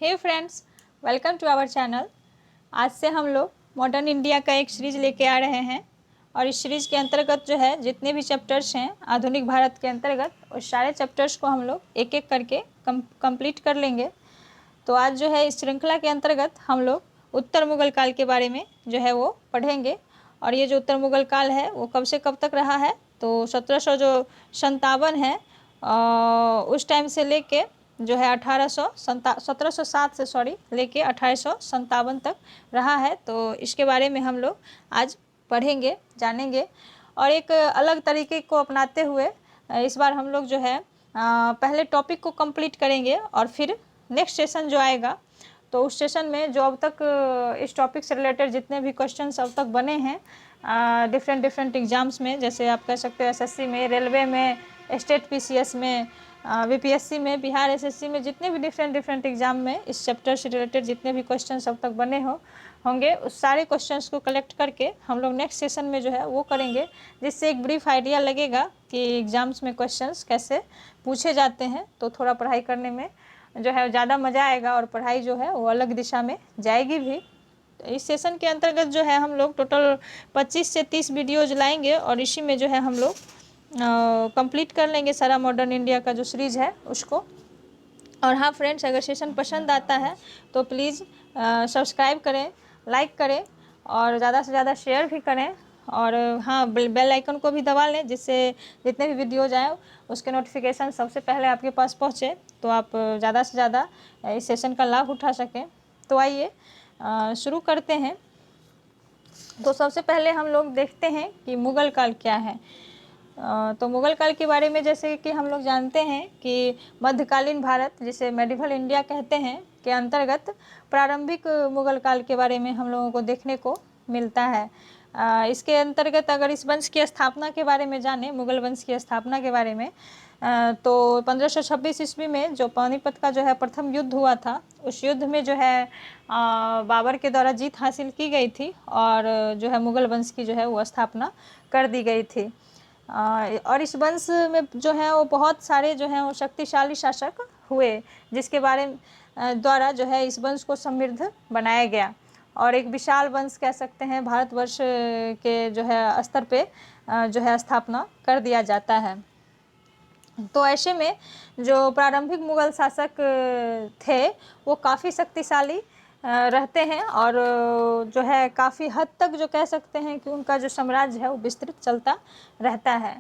Hey friends, welcome to our channel. आज से हम लोग मॉडर्न इंडिया का एक सीरीज़ लेके आ रहे हैं और इस सीरीज़ के अंतर्गत जो है जितने भी चैप्टर्स हैं आधुनिक भारत के अंतर्गत उस सारे चैप्टर्स को हम लोग एक एक करके कंप्लीट कर लेंगे। तो आज जो है इस श्रृंखला के अंतर्गत हम लोग उत्तर मुगल काल के बारे में जो है वो पढ़ेंगे। और ये जो उत्तर मुगल काल है वो कब से कब तक रहा है, तो 1757 है उस टाइम से लेके जो है 1707 से लेके 1857 तक रहा है। तो इसके बारे में हम लोग आज पढ़ेंगे, जानेंगे और एक अलग तरीके को अपनाते हुए इस बार हम लोग जो है पहले टॉपिक को कंप्लीट करेंगे और फिर नेक्स्ट सेशन जो आएगा तो उस सेशन में जो अब तक इस टॉपिक से रिलेटेड जितने भी क्वेश्चंस अब तक बने हैं डिफरेंट एग्जाम्स में, जैसे आप कह सकते हो एसएससी में, रेलवे में, स्टेट पीसीएस में, बीपीएससी में, बिहार एसएससी में, जितने भी डिफरेंट एग्जाम में इस चैप्टर से रिलेटेड जितने भी क्वेश्चंस अब तक बने होंगे उस सारे क्वेश्चंस को कलेक्ट करके हम लोग नेक्स्ट सेशन में जो है वो करेंगे, जिससे एक ब्रीफ आइडिया लगेगा कि एग्जाम्स में क्वेश्चंस कैसे पूछे जाते हैं। तो थोड़ा पढ़ाई करने में जो है ज़्यादा मज़ा आएगा और पढ़ाई जो है वो अलग दिशा में जाएगी भी। तो इस सेशन के अंतर्गत जो है हम लोग टोटल 25 से 30 वीडियोज लाएंगे और इसी में जो है हम लोग कंप्लीट कर लेंगे सारा मॉडर्न इंडिया का जो सीरीज़ है उसको। और हाँ फ्रेंड्स, अगर सेशन पसंद आता है तो प्लीज़ सब्सक्राइब करें, लाइक करें और ज़्यादा से ज़्यादा शेयर भी करें। और हाँ, बेल आइकन को भी दबा लें जिससे जितने भी वीडियोज आए उसके नोटिफिकेशन सबसे पहले आपके पास पहुँचे, तो आप ज़्यादा से ज़्यादा इस सेशन का लाभ उठा सकें। तो आइए शुरू करते हैं। तो सबसे पहले हम लोग देखते हैं कि मुग़ल काल क्या है। तो मुग़ल काल के बारे में जैसे कि हम लोग जानते हैं कि मध्यकालीन भारत, जिसे मेडिवल इंडिया कहते हैं, के अंतर्गत प्रारंभिक मुग़ल काल के बारे में हम लोगों को देखने को मिलता है। इसके अंतर्गत अगर इस वंश की स्थापना के बारे में जाने, मुग़ल वंश की स्थापना के बारे में, तो 1526 ईस्वी में जो पानीपत का जो है प्रथम युद्ध हुआ था, उस युद्ध में जो है बाबर के द्वारा जीत हासिल की गई थी और जो है मुग़ल वंश की जो है वो स्थापना कर दी गई थी। और इस वंश में जो है वो बहुत सारे जो हैं वो शक्तिशाली शासक हुए, जिसके बारे द्वारा जो है इस वंश को समृद्ध बनाया गया और एक विशाल वंश कह सकते हैं भारतवर्ष के जो है स्तर पे जो है स्थापना कर दिया जाता है। तो ऐसे में जो प्रारंभिक मुग़ल शासक थे वो काफ़ी शक्तिशाली रहते हैं और जो है काफ़ी हद तक जो कह सकते हैं कि उनका जो साम्राज्य है वो विस्तृत चलता रहता है।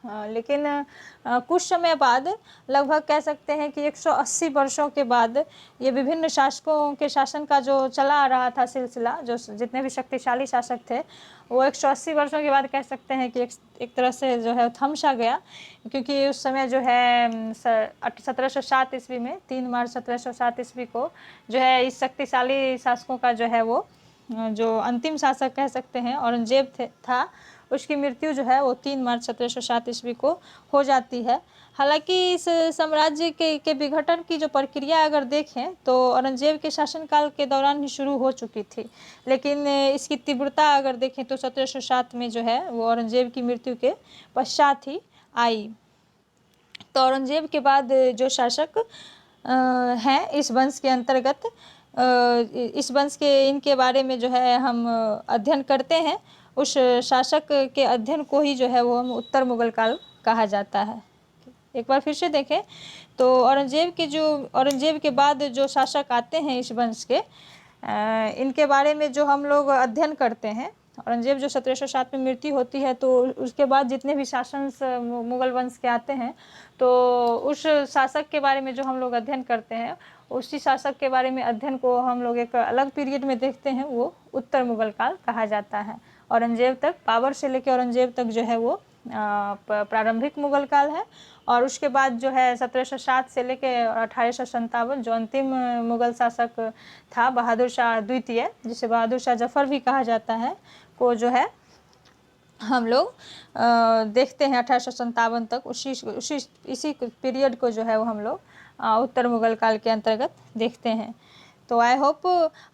लेकिन कुछ समय बाद, लगभग कह सकते हैं कि 180 वर्षों के बाद, ये विभिन्न शासकों के शासन का जो चला आ रहा था सिलसिला, जो जितने भी शक्तिशाली शासक थे वो 180 वर्षों के बाद कह सकते हैं कि एक तरह से जो है थम सा गया, क्योंकि उस समय जो है 1707 ईस्वी में 3 मार्च 1707 ईस्वी को जो है इस शक्तिशाली शासकों का जो है वो जो अंतिम शासक कह सकते हैं औरंगजेब था, उसकी मृत्यु जो है वो 3 मार्च 1707 ईस्वी को हो जाती है। हालांकि इस साम्राज्य के विघटन की जो प्रक्रिया अगर देखें तो औरंगजेब के शासनकाल के दौरान ही शुरू हो चुकी थी, लेकिन इसकी तीव्रता अगर देखें तो 1707 में जो है वो औरंगजेब की मृत्यु के पश्चात ही आई। तो औरंगजेब के बाद जो शासक हैं इस वंश के अंतर्गत, इस वंश के इनके बारे में जो है हम अध्ययन करते हैं, उस शासक के अध्ययन को ही जो है वो हम उत्तर मुग़ल काल कहा जाता है। एक बार फिर से देखें तो औरंगजेब के बाद जो शासक आते हैं इस वंश के, इनके बारे में जो हम लोग अध्ययन करते हैं, औरंगजेब जो 1707 में मृत्यु होती है तो उसके बाद जितने भी शासन मुग़ल वंश के आते हैं तो उस शासक के बारे में जो हम लोग अध्ययन करते हैं, उसी शासक के बारे में अध्ययन को हम लोग एक अलग पीरियड में देखते हैं, वो उत्तर मुग़ल काल कहा जाता है। औरंगजेब तक, बाबर से लेकर औरंगजेब तक जो है वो प्रारंभिक मुग़ल काल है और उसके बाद जो है 1707 से लेकर 1857 जो अंतिम मुग़ल शासक था बहादुर शाह द्वितीय, जिसे बहादुर शाह जफ़र भी कहा जाता है, को जो है हम लोग देखते हैं 1857 तक। इसी पीरियड को जो है वो हम लोग उत्तर मुग़ल काल के अंतर्गत देखते हैं। तो आई होप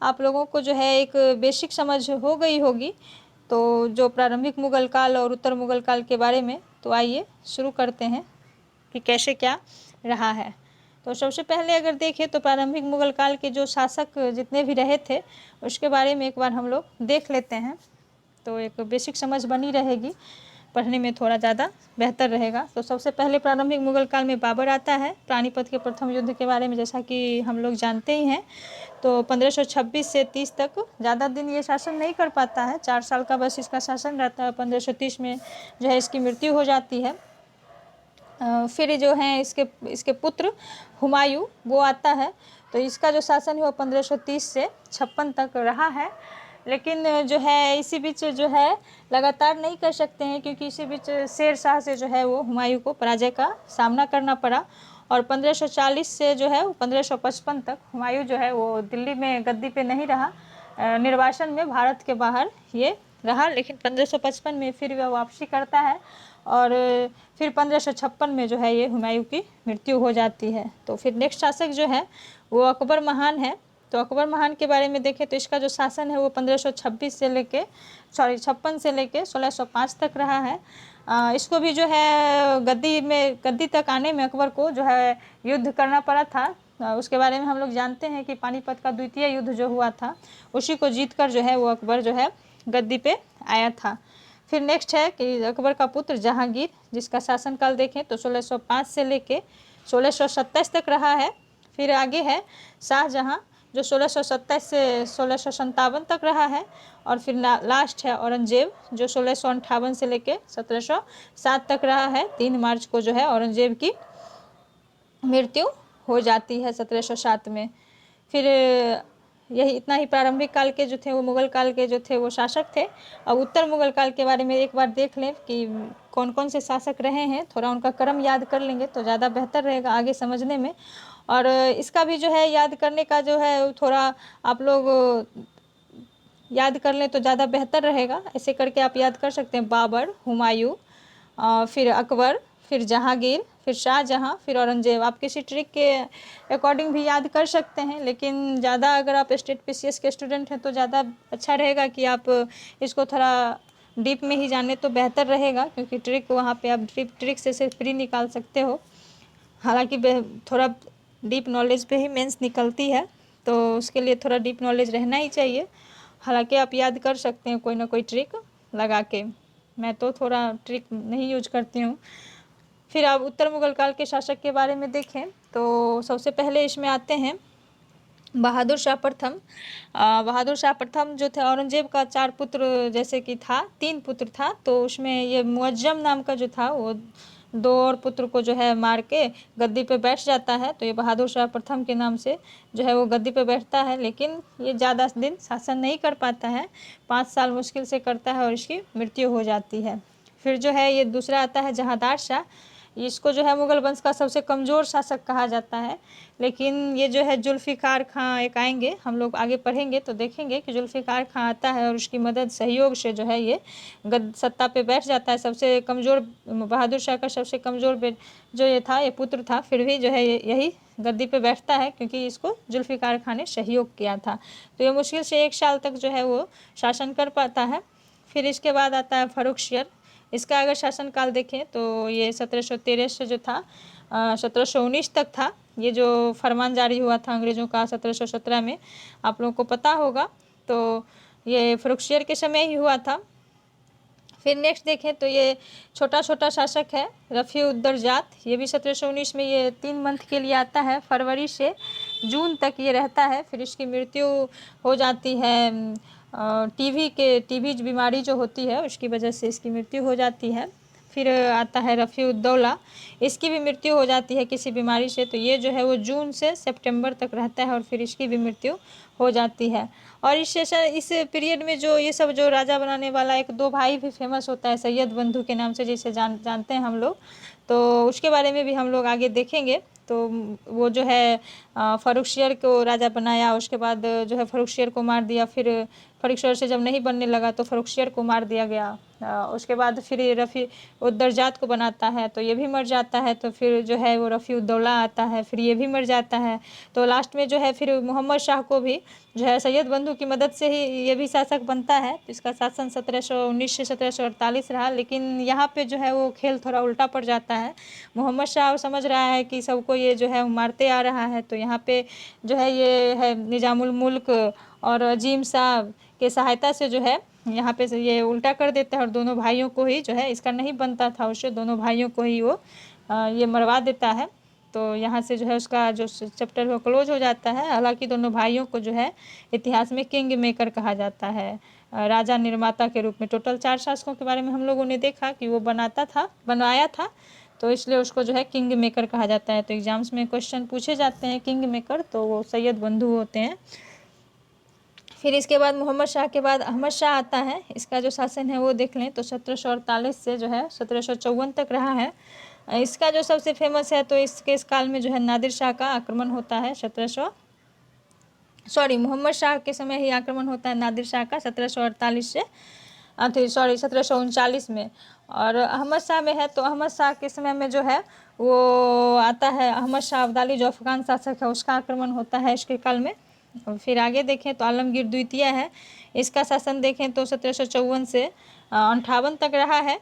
आप लोगों को जो है एक बेसिक समझ हो गई होगी तो जो प्रारंभिक मुग़ल काल और उत्तर मुग़ल काल के बारे में। तो आइए शुरू करते हैं कि कैसे क्या रहा है। तो सबसे पहले अगर देखें तो प्रारंभिक मुगल काल के जो शासक जितने भी रहे थे उसके बारे में एक बार हम लोग देख लेते हैं, तो एक बेसिक समझ बनी रहेगी, पढ़ने में थोड़ा ज़्यादा बेहतर रहेगा। तो सबसे पहले प्रारंभिक मुगल काल में बाबर आता है। पानीपत के प्रथम युद्ध के बारे में जैसा कि हम लोग जानते ही हैं, तो 1526 से 30 तक ज़्यादा दिन ये शासन नहीं कर पाता है, 4 साल का बस इसका शासन रहता है। 1530 में जो है इसकी मृत्यु हो जाती है। फिर जो है इसके पुत्र हुमायूं वो आता है, तो इसका जो शासन है वो 1530 से 56 तक रहा है। लेकिन जो है इसी बीच जो है लगातार नहीं कर सकते हैं, क्योंकि इसी बीच शेर शाह से जो है वो हुमायूं को पराजय का सामना करना पड़ा। और 1540 से जो है 1555 तक हुमायूं जो है वो दिल्ली में गद्दी पे नहीं रहा, निर्वासन में भारत के बाहर ये रहा। लेकिन 1555 में फिर वह वापसी करता है और फिर 1556 में जो है ये हुमायूं की मृत्यु हो जाती है। तो फिर नेक्स्ट शासक जो है वो अकबर महान है। तो अकबर महान के बारे में देखें तो इसका जो शासन है वो 1526 से लेके 56 से लेके 1605 तक रहा है। इसको भी जो है गद्दी तक आने में अकबर को जो है युद्ध करना पड़ा था। उसके बारे में हम लोग जानते हैं कि पानीपत का द्वितीय युद्ध जो हुआ था उसी को जीतकर जो है वो अकबर जो है गद्दी पे आया था। फिर नेक्स्ट है कि अकबर का पुत्र जहांगीर, जिसका शासनकाल देखें तो 1605 से लेके 1627 तक रहा है। फिर आगे है शाहजहां जो 1627 से 1657 तक रहा है। और फिर लास्ट है औरंगजेब जो 1658 से लेके 1707 तक रहा है। 3 मार्च को जो है औरंगजेब की मृत्यु हो जाती है 1707 में। फिर यही इतना ही प्रारंभिक काल के जो थे वो मुगल काल के जो थे वो शासक थे। अब उत्तर मुगल काल के बारे में एक बार देख लें कि कौन कौन से शासक रहे हैं, थोड़ा उनका क्रम याद कर लेंगे तो ज़्यादा बेहतर रहेगा आगे समझने में। और इसका भी जो है याद करने का जो है थोड़ा आप लोग याद कर लें तो ज़्यादा बेहतर रहेगा। ऐसे करके आप याद कर सकते हैं बाबर, हुमायूं, फिर अकबर, फिर जहांगीर, फिर शाहजहां, फिर औरंगजेब। आप किसी ट्रिक के अकॉर्डिंग भी याद कर सकते हैं, लेकिन ज़्यादा अगर आप स्टेट पीसीएस के स्टूडेंट हैं तो ज़्यादा अच्छा रहेगा कि आप इसको थोड़ा डीप में ही जाने तो बेहतर रहेगा, क्योंकि ट्रिक वहाँ पे आप ट्रिक से सिर्फ प्री निकाल सकते हो। हालांकि थोड़ा डीप नॉलेज पे ही मेंस निकलती है, तो उसके लिए थोड़ा डीप नॉलेज रहना ही चाहिए। हालांकि आप याद कर सकते हैं कोई ना कोई ट्रिक लगा के, मैं तो थोड़ा ट्रिक नहीं यूज करती हूँ। फिर आप उत्तर मुगल काल के शासक के बारे में देखें तो सबसे पहले इसमें आते हैं बहादुर शाह प्रथम। बहादुर शाह प्रथम जो थे औरंगजेब का 4 पुत्र जैसे कि था, 3 पुत्र था, तो उसमें ये मुअज्जम नाम का जो था वो 2 और पुत्र को जो है मार के गद्दी पे बैठ जाता है। तो ये बहादुर शाह प्रथम के नाम से जो है वो गद्दी पे बैठता है, लेकिन ये ज़्यादा दिन शासन नहीं कर पाता है, 5 साल मुश्किल से करता है और इसकी मृत्यु हो जाती है। फिर जो है ये दूसरा आता है जहांदार शाह। इसको जो है मुगल वंश का सबसे कमज़ोर शासक कहा जाता है, लेकिन ये जो है जुल्फ़िकार खां एक आएंगे, हम लोग आगे पढ़ेंगे तो देखेंगे कि जुल्फ़िकार खां आता है और उसकी मदद सहयोग से जो है ये सत्ता पे बैठ जाता है। सबसे कमज़ोर बहादुर शाह का सबसे कमज़ोर जो ये था, ये पुत्र था, फिर भी जो है यही गद्दी पे बैठता है क्योंकि इसको जुल्फ़िकार खां ने सहयोग किया था। तो ये मुश्किल से 1 साल तक जो है वो शासन कर पाता है। फिर इसके बाद आता है फ़र्रुखसियर। इसका अगर शासनकाल देखें तो ये 1713 से जो था 1719 तक था। ये जो फरमान जारी हुआ था अंग्रेज़ों का 1717 में, आप लोगों को पता होगा, तो ये फ़र्रुखसियर के समय ही हुआ था। फिर नेक्स्ट देखें तो ये छोटा शासक है रफ़ी-उद-दरजात। ये भी 1719 में ये 3 मंथ के लिए आता है, फरवरी से जून तक ये रहता है। फिर इसकी मृत्यु हो जाती है टीबी बीमारी जो होती है उसकी वजह से इसकी मृत्यु हो जाती है। फिर आता है रफ़ी-उद-दौला, इसकी भी मृत्यु हो जाती है किसी बीमारी से। तो ये जो है वो जून से सितंबर तक रहता है और फिर इसकी भी मृत्यु हो जाती है। और इस पीरियड में जो ये सब जो राजा बनाने वाला 1-2 भाई भी फेमस होता है, सैयद बंधु के नाम से जिसे जानते हैं हम लोग, तो उसके बारे में भी हम लोग आगे देखेंगे। तो वो जो है फ़र्रुखसियर को राजा बनाया, उसके बाद जो है फ़र्रुखसियर को मार दिया, फिर फरुखशियर से जब नहीं बनने लगा तो फरुखशियर को मार दिया गया। उसके बाद फिर रफ़ी उद्दरजात को बनाता है तो ये भी मर जाता है। तो फिर जो है वो रफ़ी उद्दौला आता है, फिर ये भी मर जाता है। तो लास्ट में जो है फिर मोहम्मद शाह को भी जो है सैयद बंधु की मदद से ही ये भी शासक बनता है। तो इसका शासन 1719 से 1748 रहा। लेकिन यहाँ पे जो है वो खेल थोड़ा उल्टा पड़ जाता है। मोहम्मद शाह समझ रहा है कि सबको ये जो है मारते आ रहा है, तो यहाँ पे जो है ये है निज़ामुल मुल्क और अजीम साहब के सहायता से जो है यहाँ पे ये उल्टा कर देता है और दोनों भाइयों को ही जो है, इसका नहीं बनता था उससे, दोनों भाइयों को ही वो ये मरवा देता है। तो यहाँ से जो है उसका जो चैप्टर वो क्लोज हो जाता है। हालांकि दोनों भाइयों को जो है इतिहास में किंग मेकर कहा जाता है, राजा निर्माता के रूप में। टोटल 4 शासकों के बारे में हम लोगों ने देखा कि वो बनवाया था, तो इसलिए उसको जो है किंग मेकर कहा जाता है। तो एग्जाम्स में क्वेश्चन पूछे जाते हैं किंग मेकर, तो वो सैयद बंधु होते हैं। फिर इसके बाद मोहम्मद शाह के बाद अहमद शाह आता है। इसका जो शासन है वो देख लें तो 1748 से जो है 1754 तक रहा है। इसका जो सबसे फेमस है तो इस काल में जो है नादिर शाह का आक्रमण होता है। मोहम्मद शाह के समय ही आक्रमण होता है नादिर शाह का 1748 से 1739 में। और अहमद शाह में है तो अहमद शाह के समय में जो है वो आता है अहमद शाह अब्दाली, जो अफगान शासक है, उसका आक्रमण होता है इसके काल में। फिर आगे देखें तो आलमगीर द्वितीय है। इसका शासन देखें तो 1754 से 58 तक रहा है।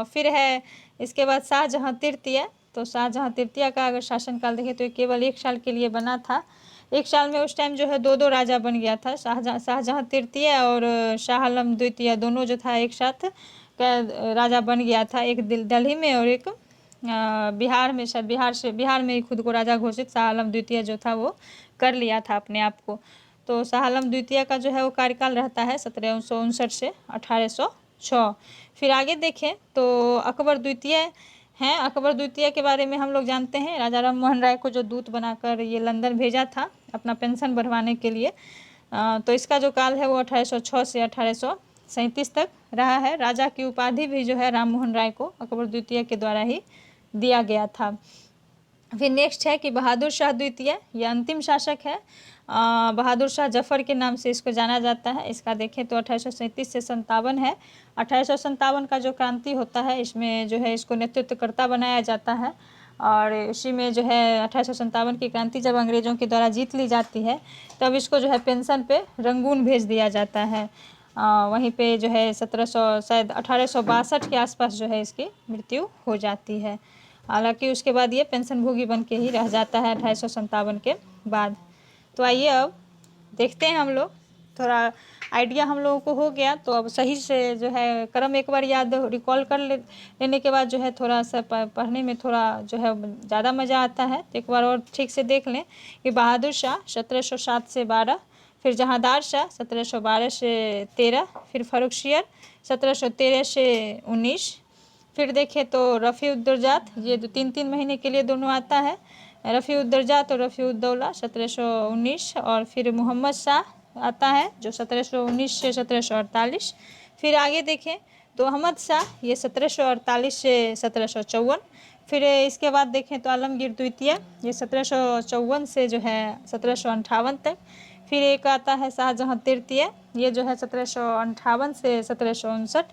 फिर है इसके बाद शाहजहाँ तृतीय। तो शाहजहाँ तृतीय का अगर शासनकाल देखें तो ये केवल 1 साल के लिए बना था। 1 साल में उस टाइम जो है 2 राजा बन गया था, शाहजहाँ तृतीय और शाह आलम द्वितीय, दोनों जो था एक साथ राजा बन गया था। एक दिल्ली में और एक बिहार में, शायद बिहार में ही खुद को राजा घोषित शाह आलम द्वितीय जो था वो कर लिया था अपने आप को। तो शाह आलम द्वितीय का जो है वो कार्यकाल रहता है 1759 से 1806। फिर आगे देखें तो अकबर द्वितीय हैं। अकबर द्वितीय के बारे में हम लोग जानते हैं, राजा राम मोहन राय को जो दूत बनाकर ये लंदन भेजा था अपना पेंशन बढ़वाने के लिए। तो इसका जो काल है वो 1806 से 1837 तक रहा है। राजा की उपाधि भी जो है राम मोहन राय को अकबर द्वितीय के द्वारा ही दिया गया था। फिर नेक्स्ट है कि बहादुर शाह द्वितीय, ये अंतिम शासक है। बहादुर शाह जफ़र के नाम से इसको जाना जाता है। इसका देखें तो 1837 से 57 है। 1857 का जो क्रांति होता है इसमें जो है इसको नेतृत्वकर्ता बनाया जाता है। और इसी में जो है 1857 की क्रांति जब अंग्रेज़ों के द्वारा जीत ली जाती है तब इसको जो है पेंशन पे रंगून भेज दिया जाता है। वहीं पे जो है 1862 के आसपास जो है इसकी मृत्यु हो जाती है। हालांकि उसके बाद ये पेंशन भोगी बन के ही रह जाता है 1857 के बाद। तो आइए अब देखते हैं हम लोग, थोड़ा आइडिया हम लोगों को हो गया तो अब सही से जो है क्रम एक बार याद रिकॉल कर लेने के बाद जो है थोड़ा सा पढ़ने में थोड़ा जो है ज़्यादा मज़ा आता है। तो एक बार और ठीक से देख लें कि बहादुर शाह 1707 से 12, फिर जहांदार शाह 1712 से 13, फिर फर्रुखशियर 1713 से 19, फिर देखें तो रफ़ी उद्दौला, ये 3-3 महीने के लिए दोनों आता है, रफ़ी उद्दौला और रफ़ी उद्दौला 1719, और फिर मोहम्मद शाह आता है जो 1719 से 1748। फिर आगे देखें तो अहमद शाह, ये 1748 से 1754। फिर इसके बाद देखें तो आलमगीर द्वितीय, ये 1754 से जो है 1758 तक। फिर एक आता है शाहजहाँ तृतीय, ये जो है 1758 से 1759।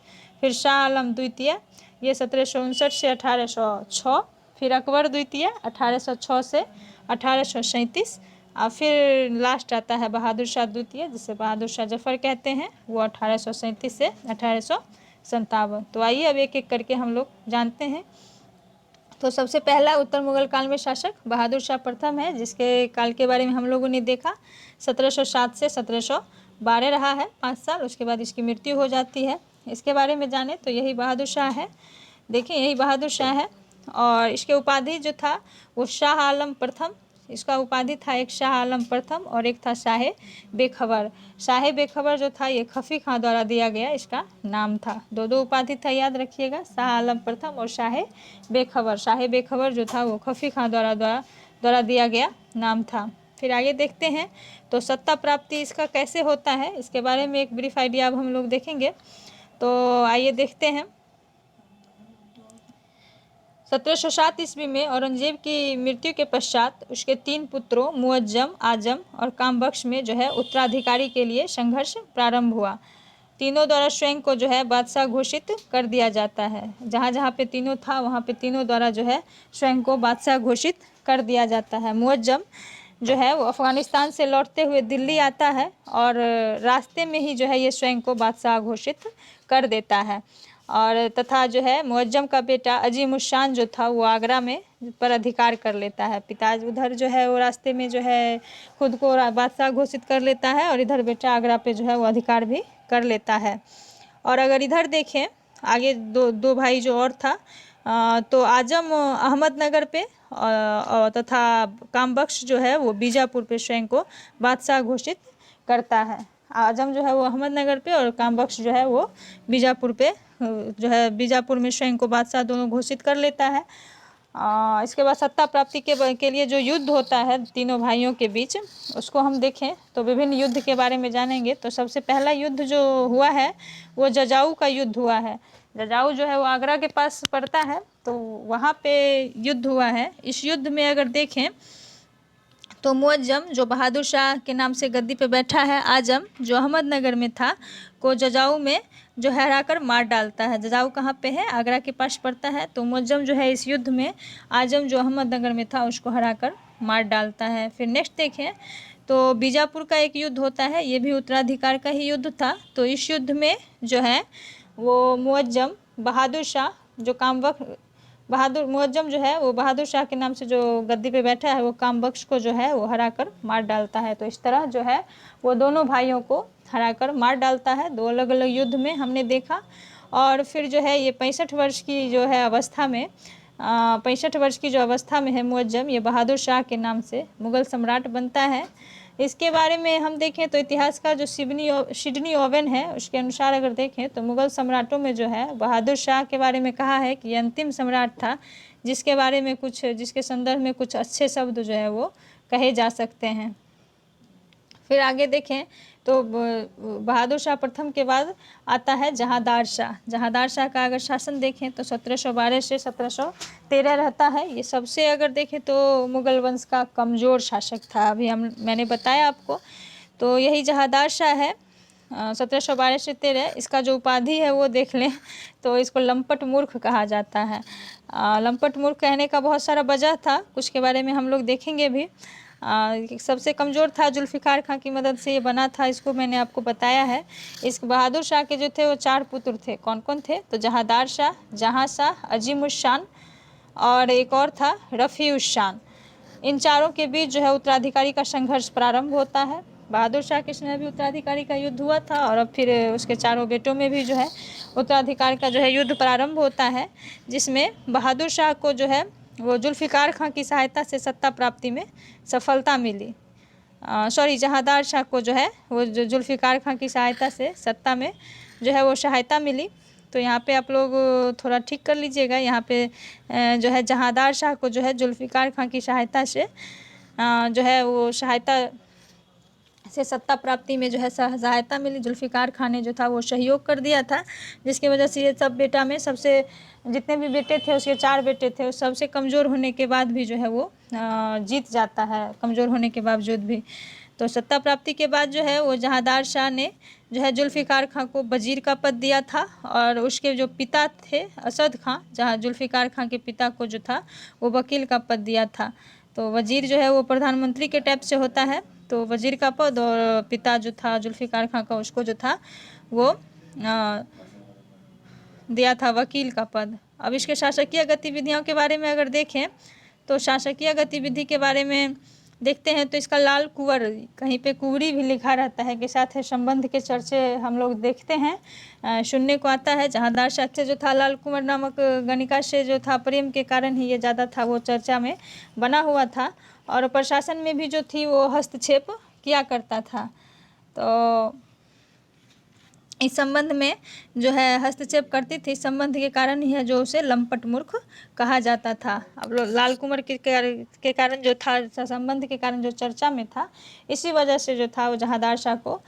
फिर शाह आलम द्वितीय, ये 1759 से 1806। फिर अकबर द्वितीय 1806 से 1837। और फिर लास्ट आता है बहादुर शाह द्वितीय, जिसे बहादुर शाह जफ़र कहते हैं, वो 1837 से 1857। तो आइए अब एक एक करके हम लोग जानते हैं। तो सबसे पहला उत्तर मुगल काल में शासक बहादुर शाह प्रथम है, जिसके काल के बारे में हम लोगों ने देखा 1707 से 1712 रहा है 5 साल। उसके बाद इसकी मृत्यु हो जाती है। इसके बारे में जाने तो यही बहादुर शाह है। देखिए यही बहादुर शाह है और इसके उपाधि जो था वो शाह आलम प्रथम, इसका उपाधि था एक शाह आलम प्रथम और एक था शाह बेखबर। शाह बेखबर जो था ये खफ़ी खां द्वारा दिया गया इसका नाम था। 2 उपाधि था, याद रखिएगा, शाह आलम प्रथम और शाह बेखबर। शाह बेखबर जो था वो खफ़ी खां द्वारा दिया गया नाम था। फिर आगे देखते हैं तो सत्ता प्राप्ति इसका कैसे होता है, इसके बारे में एक ब्रीफ आइडिया अब हम लोग देखेंगे। तो आइए देखते हैं। 1707 ईस्वी में औरंगजेब की मृत्यु के पश्चात उसके 3 पुत्रों मुअज्जम, आजम और कामबख्श में जो है उत्तराधिकारी के लिए संघर्ष प्रारंभ हुआ। तीनों द्वारा स्वयं को जो है बादशाह घोषित कर दिया जाता है। जहाँ जहाँ पे तीनों था वहाँ पे तीनों द्वारा जो है स्वयं को बादशाह घोषित कर दिया जाता है। मुअज्जम जो है वो अफ़गानिस्तान से लौटते हुए दिल्ली आता है और रास्ते में ही जो है ये स्वयं को बादशाह घोषित कर देता है। और तथा जो है मुअज्जम का बेटा अजीम उस शान जो था वो आगरा में पर अधिकार कर लेता है। पिता उधर जो है वो रास्ते में जो है खुद को बादशाह घोषित कर लेता है और इधर बेटा आगरा पे जो है वो अधिकार भी कर लेता है। और अगर इधर देखें आगे दो भाई जो और था तो आजम अहमदनगर पे तथा कामबख्श जो है वो बीजापुर पे स्वयं को बादशाह घोषित करता है। आजम जो है वो अहमदनगर पे और कामबख्श जो है वो बीजापुर पे जो है बीजापुर में स्वयं को बादशाह दोनों घोषित कर लेता है। इसके बाद सत्ता प्राप्ति के लिए जो युद्ध होता है तीनों भाइयों के बीच उसको हम देखें तो विभिन्न युद्ध के बारे में जानेंगे। तो सबसे पहला युद्ध जो हुआ है वो जजाऊ का युद्ध हुआ है। जजाऊ जो है वो आगरा के पास पड़ता है तो वहाँ पे युद्ध हुआ है। इस युद्ध में अगर देखें तो मुअज्जम जो बहादुर शाह के नाम से गद्दी पे बैठा है, आजम जो अहमदनगर में था, को जजाऊ में जो है हराकर मार डालता है। जजाऊ कहाँ पे है? आगरा के पास पड़ता है। तो मुअज्जम जो है इस युद्ध में आजम जो अहमदनगर में था उसको हराकर मार डालता है। फिर नेक्स्ट देखें तो बीजापुर का एक युद्ध होता है, ये भी उत्तराधिकार का ही युद्ध था। तो इस युद्ध में जो है वो मुअज्जम बहादुर शाह जो बहादुर मुअज्जम जो है वो बहादुर शाह के नाम से जो गद्दी पे बैठा है वो कामबख्श को जो है वो हराकर मार डालता है। तो इस तरह जो है वो दोनों भाइयों को हराकर मार डालता है। दो अलग अलग युद्ध में हमने देखा। और फिर जो है ये 65 वर्ष की जो है अवस्था में 65 वर्ष की जो अवस्था में है मुअज्जम, ये बहादुर शाह के नाम से मुग़ल सम्राट बनता है। इसके बारे में हम देखें तो इतिहासकार जो सिडनी ओवेन है उसके अनुसार अगर देखें तो मुग़ल सम्राटों में जो है बहादुर शाह के बारे में कहा है कि अंतिम सम्राट था जिसके बारे में जिसके संदर्भ में कुछ अच्छे शब्द जो है वो कहे जा सकते हैं। फिर आगे देखें तो बहादुर शाह प्रथम के बाद आता है जहांदार शाह। जहांदार शाह का अगर शासन देखें तो 1712 से 1713 रहता है। ये सबसे अगर देखें तो मुग़ल वंश का कमज़ोर शासक था। अभी मैंने बताया आपको। तो यही जहांदार शाह है 1712 से 13। इसका जो उपाधि है वो देख लें तो इसको लंपट मूर्ख कहा जाता है। लंपट मूर्ख कहने का बहुत सारा वजह था, कुछ के बारे में हम लोग देखेंगे भी। सबसे कमज़ोर था, जुल्फ़िकार खां की मदद से ये बना था, इसको मैंने आपको बताया है। इस बहादुर शाह के जो थे वो 4 पुत्र थे। कौन कौन थे? तो जहांदार शाह, जहां शाह, अजीम उस शान और एक और था रफ़ी उस शान। इन चारों के बीच जो है उत्तराधिकारी का संघर्ष प्रारंभ होता है। बहादुर शाह के समय भी उत्तराधिकारी का युद्ध हुआ था और अब फिर उसके चारों बेटों में भी जो है उत्तराधिकारी का जो है युद्ध प्रारंभ होता है, जिसमें बहादुर शाह को जो है वो जुल्फ़िकार खां की सहायता से सत्ता प्राप्ति में सफलता मिली। जहांदार शाह को जो है वो जुल्फ़िकार खां की सहायता से सत्ता में जो है वो सहायता मिली। तो यहाँ पे आप लोग थोड़ा ठीक कर लीजिएगा। यहाँ पे जो है जहांदार शाह को जो है जुल्फ़िकार खां की सहायता से जो है वो सत्ता प्राप्ति में जो है सहायता मिली। जुल्फ़िकार खां ने जो था वो सहयोग कर दिया था, जिसकी वजह से ये सब बेटा में सबसे जितने भी बेटे थे उसके 4 बेटे थे, उस सबसे कमज़ोर होने के बाद भी जो है वो जीत जाता है, कमज़ोर होने के बावजूद भी। तो सत्ता प्राप्ति के बाद जो है वो जहांदार शाह ने जो है जुल्फ़िकार खां को वज़ीर का पद दिया था और उसके जो पिता थे असद खां, जहाँ जुल्फ़िकार खां के पिता को जो था वो वकील का पद दिया था। तो वज़ीर जो है वो प्रधानमंत्री के टाइप से होता है। तो वज़ीर का पद और पिता जो था जुल्फ़िकार खां का उसको जो था वो दिया था वकील का पद। अब इसके शासकीय गतिविधियों के बारे में अगर देखें तो शासकीय गतिविधि के बारे में देखते हैं तो इसका लाल कुंवर, कहीं पे कुंवरी भी लिखा रहता है, के साथ है संबंध के चर्चे हम लोग देखते हैं, सुनने को आता है। जहांदार शाह से जो था लाल कुंवर नामक गणिका से जो था प्रेम के कारण ही ये ज़्यादा था वो चर्चा में बना हुआ था और प्रशासन में भी जो थी वो हस्तक्षेप किया करता था। तो इस संबंध में जो है हस्तक्षेप करती थी। इस संबंध के कारण ही है जो उसे लंपट मूर्ख कहा जाता था। अब लाल कुंवर के कारण जो था, संबंध के कारण जो चर्चा में था, इसी वजह से जो था वो जहांदार शाह को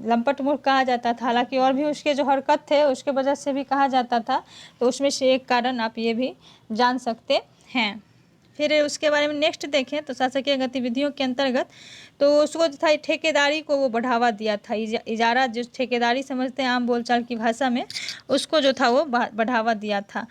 लंपट मूर्ख कहा जाता था। हालांकि और भी उसके जो हरकत थे उसके वजह से भी कहा जाता था, तो उसमें से एक कारण आप ये भी जान सकते हैं। फिर उसके बारे में नेक्स्ट देखें तो शासकीय गतिविधियों के अंतर्गत तो उसको जो था ठेकेदारी को वो बढ़ावा दिया था। इजारा जो ठेकेदारी समझते हैं आम बोलचाल की भाषा में, उसको जो था वो बढ़ावा दिया था।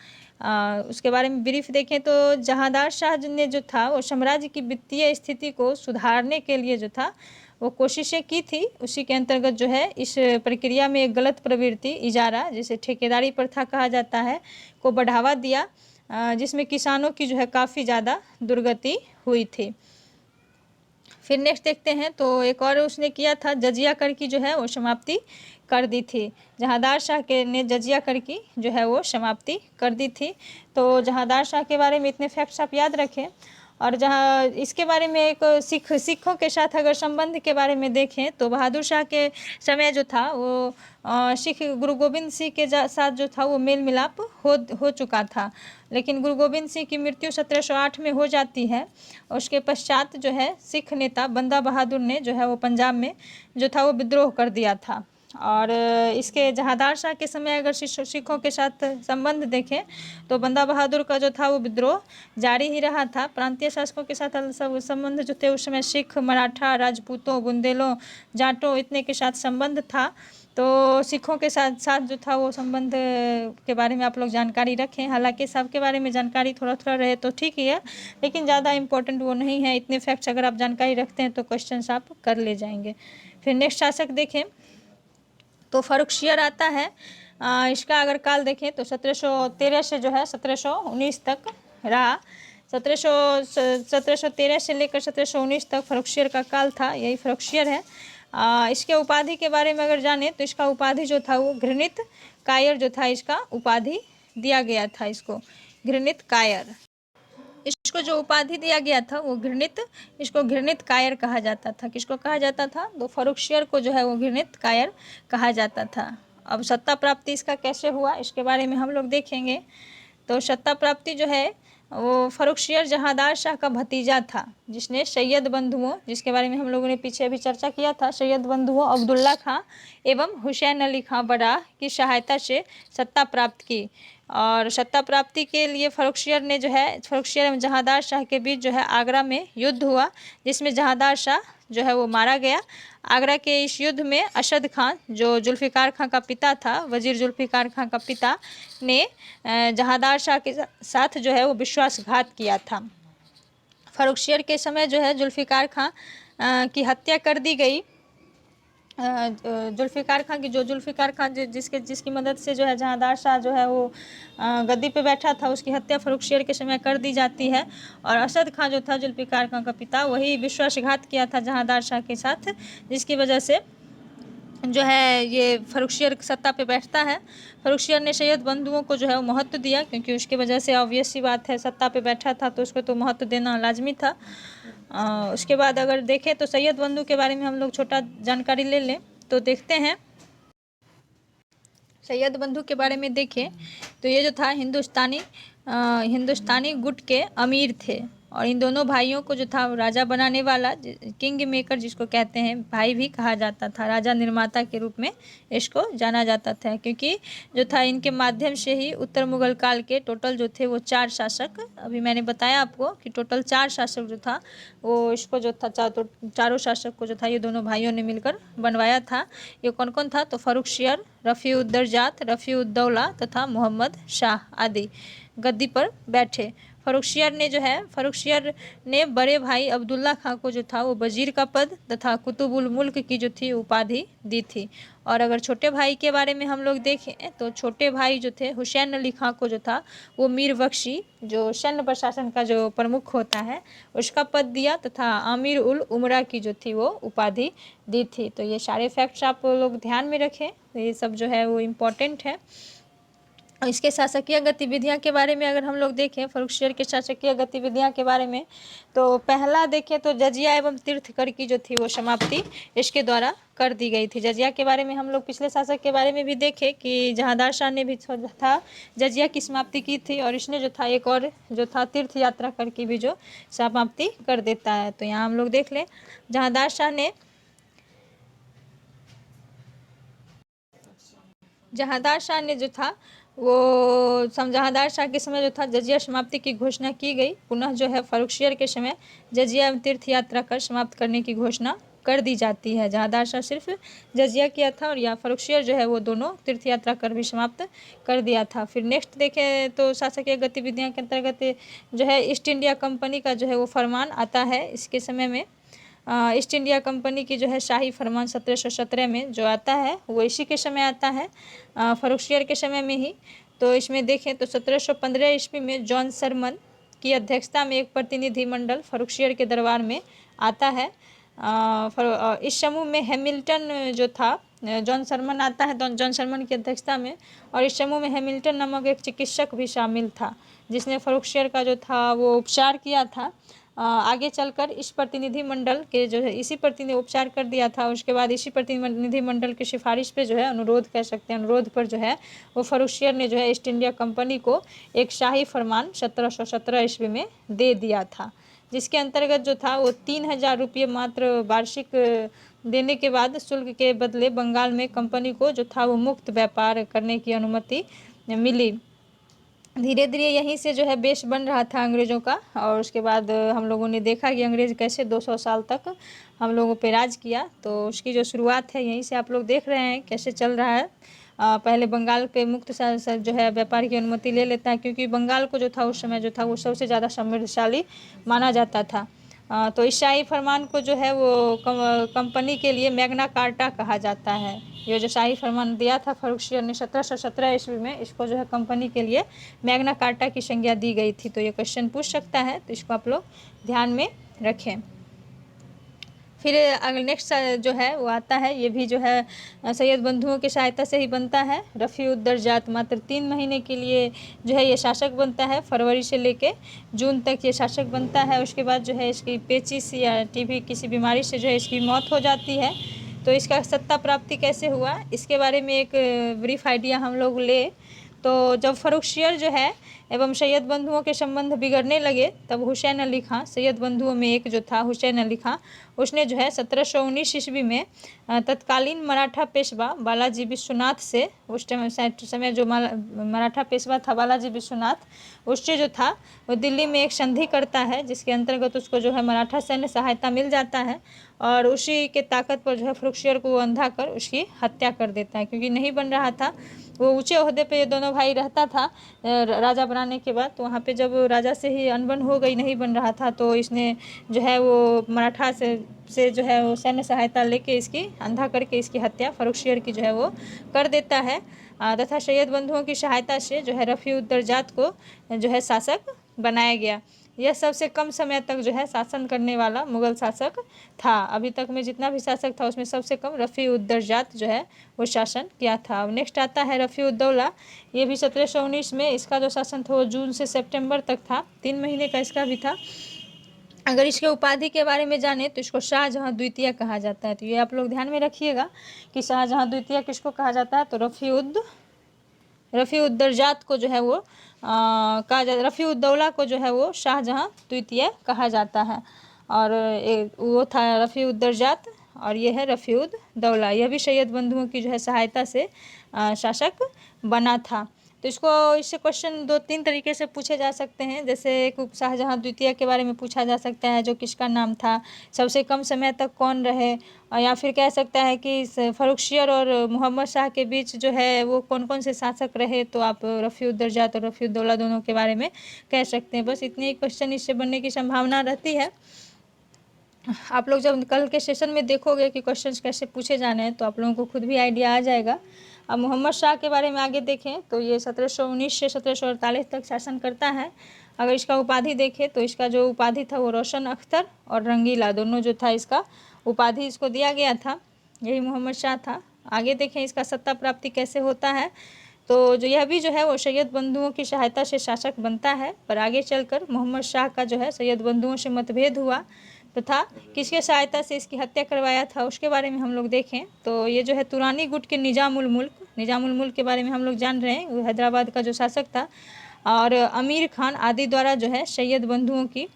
उसके बारे में ब्रीफ देखें तो जहांदार शाह ने जो था वो साम्राज्य की वित्तीय स्थिति को सुधारने के लिए जो था वो कोशिशें की थी। उसी के अंतर्गत जो है इस प्रक्रिया में एक गलत प्रवृत्ति इजारा, जिसे ठेकेदारी प्रथा कहा जाता है, को बढ़ावा दिया, जिसमें किसानों की जो है काफ़ी ज़्यादा दुर्गति हुई थी। फिर नेक्स्ट देखते हैं तो एक और उसने किया था, जजिया कर की जो है वो समाप्ति कर दी थी। जहांदार शाह के ने जजिया कर की जो है वो समाप्ति कर दी थी। तो जहांदार शाह के बारे में इतने फैक्ट्स आप याद रखें। और जहाँ इसके बारे में एक सिखों के साथ अगर संबंध के बारे में देखें तो बहादुर शाह के समय जो था वो सिख गुरु गोविंद सिंह के साथ जो था वो मेल मिलाप हो चुका था। लेकिन गुरु गोविंद सिंह की मृत्यु 1708 में हो जाती है। उसके पश्चात जो है सिख नेता बंदा बहादुर ने जो है वो पंजाब में जो था वो विद्रोह कर दिया था। और इसके जहांदार शाह के समय अगर सिखों के साथ संबंध देखें तो बंदा बहादुर का जो था वो विद्रोह जारी ही रहा था। प्रांतीय शासकों के साथ सब संबंध जो थे उस समय सिख, मराठा, राजपूतों, बुंदेलों, जाटों इतने के साथ संबंध था। तो सिखों के साथ साथ जो था वो संबंध के बारे में आप लोग जानकारी रखें। हालांकि सबके बारे में जानकारी थोड़ा थोड़ा रहे तो ठीक ही है, लेकिन ज़्यादा इम्पोर्टेंट वो नहीं है। इतने फैक्ट्स अगर आप जानकारी रखते हैं तो क्वेश्चंस आप कर ले जाएंगे। फिर नेक्स्ट शासक देखें तो फर्रुखसियर आता है। इसका अगर काल देखें तो 1713 से जो है 1719 तक रहा। 1713 से लेकर 1719 तक फर्रुखसियर का काल था, यही फर्रुखसियर है। इसके उपाधि के बारे में अगर जाने तो इसका उपाधि जो था वो घृणित कायर जो था, इसका उपाधि दिया गया था इसको, घृणित कायर। इसको जो उपाधि दिया गया था वो इसको घृणित कायर कहा जाता था। किसको कहा जाता था? तो फर्रुखसियर को जो है वो घृणित कायर कहा जाता था। अब सत्ता प्राप्ति इसका कैसे हुआ इसके बारे में हम लोग देखेंगे। तो सत्ता प्राप्ति जो है वो फर्रुखसियर जहांदार शाह का भतीजा था, जिसने सैयद बंधुओं, जिसके बारे में हम लोगों ने पीछे भी चर्चा किया था, सैयद बंधुओं अब्दुल्ला खां एवं हुसैन अली खां बराह की सहायता से सत्ता प्राप्त की। और सत्ता प्राप्ति के लिए फर्रुखसियर ने जो है, फर्रुखसियर एवं जहांदार शाह के बीच जो है आगरा में युद्ध हुआ, जिसमें जहांदार शाह जो है वो मारा गया। आगरा के इस युद्ध में अशद खान, जो जुल्फ़िकार खां का पिता था, वजीर जुल्फ़िकार खां का पिता, ने जहांदार शाह के साथ जो है वो विश्वासघात किया था। फर्रुखसियर के समय जो है जुल्फ़िकार खां की हत्या कर दी गई। जुल्फ़िकार खां जिसकी मदद से जो है जहांदार शाह जो है वो गद्दी पे बैठा था, उसकी हत्या फर्रुखसियर के समय कर दी जाती है। और अशद खां जो था जुल्फ़िकार खां का पिता, वही विश्वासघात किया था जहांदार शाह के साथ, जिसकी वजह से जो है ये फर्रुखसियर सत्ता पे बैठता है। फर्रुखसियर ने सैयद बंधुओं को जो है वो महत्व दिया, क्योंकि उसकी वजह से ऑब्वियस सी बात है, सत्ता पे बैठा था तो उसको तो महत्व देना लाजमी था। उसके बाद अगर देखें तो सैयद बंधु के बारे में हम लोग छोटा जानकारी ले लें तो देखते हैं। सैयद बंधु के बारे में देखें तो ये जो था हिंदुस्तानी गुट के अमीर थे। और इन दोनों भाइयों को जो था राजा बनाने वाला, किंग मेकर जिसको कहते हैं, भाई भी कहा जाता था, राजा निर्माता के रूप में इसको जाना जाता था। क्योंकि जो था इनके माध्यम से ही उत्तर मुगल काल के टोटल जो थे वो 4 शासक, अभी मैंने बताया आपको कि टोटल 4 शासक जो था वो इसको जो था चारों शासक को जो था ये दोनों भाइयों ने मिलकर बनवाया था। ये कौन कौन था? तो फर्रुखसियर, रफ़ीउद्दर्जात, रफ़ीउद्दौला तथा मोहम्मद शाह आदि गद्दी पर बैठे। फर्रुखसियर ने बड़े भाई अब्दुल्ला खां को जो था वो वजीर का पद तथा कुतुबुल मुल्क की जो थी उपाधि दी थी। और अगर छोटे भाई के बारे में हम लोग देखें तो छोटे भाई जो थे हुसैन अली खां को जो था वो मीर बख्शी, जो सैन्य प्रशासन का जो प्रमुख होता है, उसका पद दिया तथा आमिर उल उमरा की जो थी वो उपाधि दी थी। तो ये सारे फैक्ट्स आप लोग ध्यान में रखें, ये सब जो है वो इम्पोर्टेंट है। और इसके शासकीय गतिविधियां के बारे में अगर हम लोग देखें, फर्रुखसियर के शासकीय गतिविधियां के बारे में, तो पहला देखें तो जजिया एवं तीर्थकर की जो थी वो समाप्ति इसके द्वारा कर दी गई थी। जजिया के बारे में हम लोग पिछले शासक के बारे में भी देखे कि जहांदार शाह ने भी था जजिया की समाप्ति की थी, और इसने जो था एक और जो था तीर्थ यात्रा कर की भी जो समाप्ति कर देता है। तो यहाँ हम लोग देख लें, जहांदार शाह ने जो था वो जहांदार शाह के समय जो था जजिया समाप्ति की घोषणा की गई। पुनः जो है फर्रुखसियर के समय जजिया एवं तीर्थ यात्रा कर समाप्त करने की घोषणा कर दी जाती है। जहांदार शाह सिर्फ जजिया किया था और या फर्रुखसियर जो है वो दोनों तीर्थ यात्रा कर भी समाप्त कर दिया था। फिर नेक्स्ट देखें तो शासकीय गतिविधियां के अंतर्गत जो है ईस्ट इंडिया कंपनी का जो है वो फरमान आता है। इसके समय में ईस्ट इंडिया कंपनी की जो है शाही फरमान 1717 में जो आता है वो इसी के समय आता है, फर्रुखसियर के समय में ही। तो इसमें देखें तो 1715 ईस्वी में जॉन सरमन की अध्यक्षता में एक प्रतिनिधि मंडल फर्रुखसियर के दरबार में आता है। इस समूह में हैमिल्टन जो था, जॉन सरमन आता है जॉन सरमन की अध्यक्षता में, और इस समूह में हैमिल्टन नामक एक चिकित्सक भी शामिल था जिसने फर्रुखसियर का जो था वो उपचार किया था। आगे चलकर इस प्रतिनिधि मंडल के जो है इसी प्रतिनिधि उपचार कर दिया था। उसके बाद इसी प्रतिनिधि मंडल की सिफारिश पे जो है अनुरोध कह सकते हैं, अनुरोध पर जो है वो फर्रुखसियर ने जो है ईस्ट इंडिया कंपनी को एक शाही फरमान 1717 ईस्वी में दे दिया था, जिसके अंतर्गत जो था वो 3000 रुपये मात्र वार्षिक देने के बाद शुल्क के बदले बंगाल में कंपनी को जो था वो मुक्त व्यापार करने की अनुमति मिली। धीरे धीरे यहीं से जो है बेस बन रहा था अंग्रेज़ों का, और उसके बाद हम लोगों ने देखा कि अंग्रेज़ कैसे 200 साल तक हम लोगों पे राज किया। तो उसकी जो शुरुआत है यहीं से आप लोग देख रहे हैं कैसे चल रहा है। पहले बंगाल पे मुक्त जो है व्यापार की अनुमति ले लेता है, क्योंकि बंगाल को जो था उस समय जो था वो सबसे ज़्यादा समृद्धशाली माना जाता था। तो इस शाही फरमान को जो है वो कंपनी के लिए मैग्ना कार्टा कहा जाता है। ये जो शाही फरमान दिया था फर्रुखसियर ने 1717 ईस्वी में, इसको जो है कंपनी के लिए मैग्ना कार्टा की संज्ञा दी गई थी। तो ये क्वेश्चन पूछ सकता है, तो इसको आप लोग ध्यान में रखें। फिर अगले नेक्स्ट जो है वो आता है, ये भी जो है सैयद बंधुओं की सहायता से ही बनता है। रफ़ी-उद-दर्जात मात्र 3 महीने के लिए जो है ये शासक बनता है, फरवरी से लेके जून तक ये शासक बनता है। उसके बाद जो है इसकी पेचिस या टीबी किसी बीमारी से जो है इसकी मौत हो जाती है। तो इसका सत्ता प्राप्ति कैसे हुआ इसके बारे में एक ब्रीफ आइडिया हम लोग ले। तो जब फर्रुखसियर जो है एवं सैयद बंधुओं के संबंध बिगड़ने लगे, तब हुसैन अली खां, सैयद बंधुओं में एक जो था हुसैन अली खां, उसने जो है 1719 ईस्वी में तत्कालीन मराठा पेशवा बालाजी विश्वनाथ से, उस समय जो मराठा पेशवा था बालाजी विश्वनाथ, उससे जो था वो दिल्ली में एक संधि करता है, जिसके अंतर्गत उसको जो है मराठा सैन्य सहायता मिल जाता है, और उसी के ताकत पर जो है फर्रुखसियर को अंधा कर उसकी हत्या कर देता है। क्योंकि नहीं बन रहा था, वो ऊंचे ओहदे पे ये दोनों भाई रहता था राजा बनाने के बाद। तो वहाँ पे जब राजा से ही अनबन हो गई, नहीं बन रहा था, तो इसने जो है वो मराठा से जो है वो सैन्य सहायता लेके इसकी अंधा करके इसकी हत्या फर्रुखसियर की जो है वो कर देता है। तथा सैयद बंधुओं की सहायता से जो है रफ़ी-उद-दर्जात को जो है शासक बनाया गया। यह सबसे कम समय तक जो है शासन करने वाला मुगल शासक था। अभी तक में जितना भी शासक था उसमें सबसे कम रफ़ी-उद-दर्जात जो है वो शासन किया था। अब नेक्स्ट आता है रफ़ी-उद-दौला। ये भी 1719 में, इसका जो शासन था वो जून से सितंबर तक था, 3 महीने का इसका भी था। अगर इसके उपाधि के बारे में जाने तो इसको शाहजहाँ द्वितीय कहा जाता है। तो ये आप लोग ध्यान में रखिएगा कि शाहजहाँ द्वितीय किसको कहा जाता है, तो रफ़ी-उद-दर्जात को जो है वो रफ़ी-उद-दौला को जो है वो शाहजहाँ द्वितीय कहा जाता है। और वो था रफ़ी-उद-दर्जात और ये है रफ़ी-उद-दौला। यह भी सैयद बंधुओं की जो है सहायता से शासक बना था। तो इससे क्वेश्चन 2-3 तरीके से पूछे जा सकते हैं। जैसे एक शाहजहाँ द्वितीय के बारे में पूछा जा सकता है, जो किसका नाम था, सबसे कम समय तक कौन रहे, या फिर कह सकता है कि फर्रुखसियर और मोहम्मद शाह के बीच जो है वो कौन कौन से शासक रहे। तो आप रफ़ी-उद-दर्जात और रफ़ी-उद-दौला दोनों के बारे में कह सकते हैं। बस इतनी क्वेश्चन इससे बनने की संभावना रहती है। आप लोग जब कल के सेशन में देखोगे कि क्वेश्चंस कैसे पूछे जाने हैं, तो आप लोगों को खुद भी आइडिया आ जाएगा। अब मोहम्मद शाह के बारे में आगे देखें तो ये 1719 से 1748 तक शासन करता है। अगर इसका उपाधि देखें तो इसका जो उपाधि था वो रोशन अख्तर और रंगीला दोनों जो था इसका उपाधि इसको दिया गया था। यही मोहम्मद शाह था। आगे देखें इसका सत्ता प्राप्ति कैसे होता है। तो जो यह भी जो है वो सैयद बंधुओं की सहायता से शासक बनता है, पर आगे चलकर मोहम्मद शाह का जो है सैयद बंधुओं से मतभेद हुआ तथा किसके सहायता से इसकी हत्या करवाया था उसके बारे में हम लोग देखें तो ये जो है तुरानी गुट के निजामुल मुल्क के बारे में हम लोग जान रहे हैं। वो हैदराबाद का जो शासक था और अमीर खान आदि द्वारा जो है सैयद बंधुओं की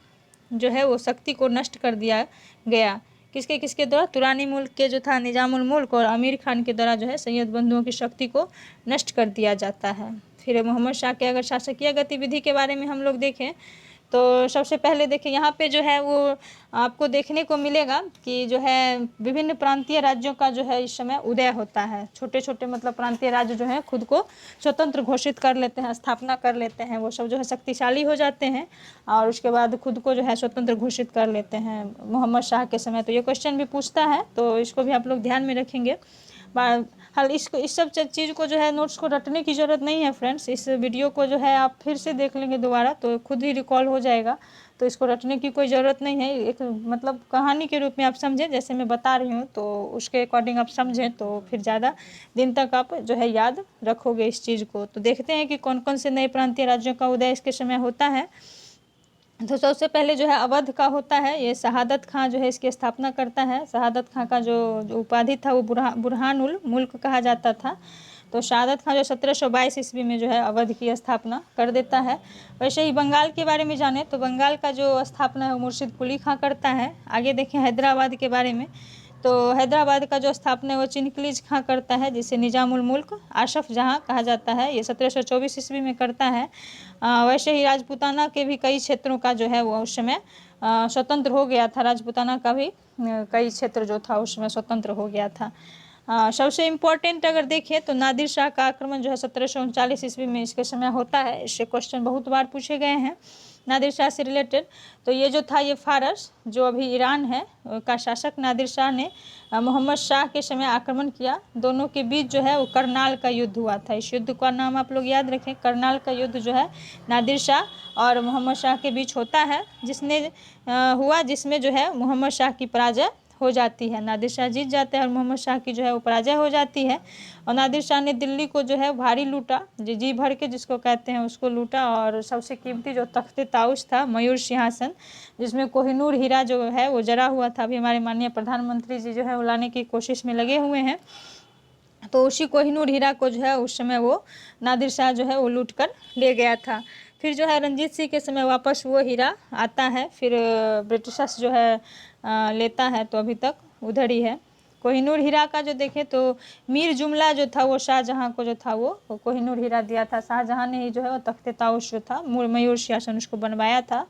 जो है वो शक्ति को नष्ट कर दिया गया। किसके किसके द्वारा? तुरानी मुल्क के जो था निजामुल मुल्क और अमीर खान के द्वारा जो है सैयद बंधुओं की शक्ति को नष्ट कर दिया जाता है। फिर मोहम्मद शाह के अगर शासकीय गतिविधि के बारे में हम लोग देखें तो सबसे पहले देखिए यहाँ पे जो है वो आपको देखने को मिलेगा कि जो है विभिन्न प्रांतीय राज्यों का जो है इस समय उदय होता है। छोटे छोटे मतलब प्रांतीय राज्य जो है खुद को स्वतंत्र घोषित कर लेते हैं, स्थापना कर लेते हैं, वो सब जो है शक्तिशाली हो जाते हैं और उसके बाद खुद को जो है स्वतंत्र घोषित कर लेते हैं मोहम्मद शाह के समय। तो ये क्वेश्चन भी पूछता है तो इसको भी आप लोग ध्यान में रखेंगे। हाल इस सब चीज़ को जो है नोट्स को रटने की ज़रूरत नहीं है फ्रेंड्स। इस वीडियो को जो है आप फिर से देख लेंगे दोबारा तो खुद ही रिकॉल हो जाएगा, तो इसको रटने की कोई ज़रूरत नहीं है। एक मतलब कहानी के रूप में आप समझें, जैसे मैं बता रही हूँ तो उसके अकॉर्डिंग आप समझें तो फिर ज़्यादा दिन तक आप जो है याद रखोगे इस चीज़ को। तो देखते हैं कि कौन कौन से नए प्रांतीय राज्यों का उदय इसके समय होता है। तो सबसे पहले जो है अवध का होता है, ये शहादत खां जो है इसकी स्थापना करता है। शहादत खां का जो उपाधि था वो बुरहानुल मुल्क कहा जाता था। तो शहादत खां जो 1722 ईस्वी में जो है अवध की स्थापना कर देता है। वैसे ही बंगाल के बारे में जाने तो बंगाल का जो स्थापना है वो मुर्शिद कुली खां करता है। आगे देखें हैदराबाद के बारे में तो हैदराबाद का जो स्थापना है वो चिनकलीज खां करता है, जिसे निजामुल मुल्क आशफ जहाँ कहा जाता है, ये 1724 ईस्वी में करता है। वैसे ही राजपूताना के भी कई क्षेत्रों का जो है वो उस समय स्वतंत्र हो गया था। राजपूताना का भी कई क्षेत्र जो था उस समय स्वतंत्र हो गया था। सबसे इम्पोर्टेंट अगर देखें तो नादिर शाह का आक्रमण जो है 1739 ईस्वी में इसके समय होता है। इससे क्वेश्चन बहुत बार पूछे गए हैं नादिर शाह से रिलेटेड। तो ये जो था ये फारस जो अभी ईरान है का शासक नादिर शाह ने मोहम्मद शाह के समय आक्रमण किया। दोनों के बीच जो है वो करनाल का युद्ध हुआ था। इस युद्ध का नाम आप लोग याद रखें, करनाल का युद्ध जो है नादिर शाह और मोहम्मद शाह के बीच होता है, जिसमें जो है मोहम्मद शाह की पराजय हो जाती है। नादिर शाह जीत जाते हैं और मोहम्मद शाह की जो है वो पराजय हो जाती है। और नादिर शाह ने दिल्ली को जो है भारी लूटा, जी भर के जिसको कहते हैं उसको लूटा। और सबसे कीमती जो तख्ते ताउस था मयूर सिंहासन, जिसमें कोहिनूर हीरा जो है वो जरा हुआ था, अभी हमारे माननीय प्रधानमंत्री जी जो है वो लाने की कोशिश में लगे हुए हैं। तो उसी कोहिनूर हीरा को जो है उस समय वो नादिर शाह जो है वो लूट कर ले गया था। फिर जो है रंजीत सिंह के समय वापस वो हीरा आता है, फिर ब्रिटिशर्स जो है लेता है, तो अभी तक उधर ही है। कोहिनूर हीरा का जो देखें तो मीर जुमला जो था वो शाहजहाँ को जो था वो कोहिनूर हीरा दिया था। शाहजहाँ ने ही जो है वो तख्ते ताउस जो था मयूर सिंहासन उसको बनवाया था।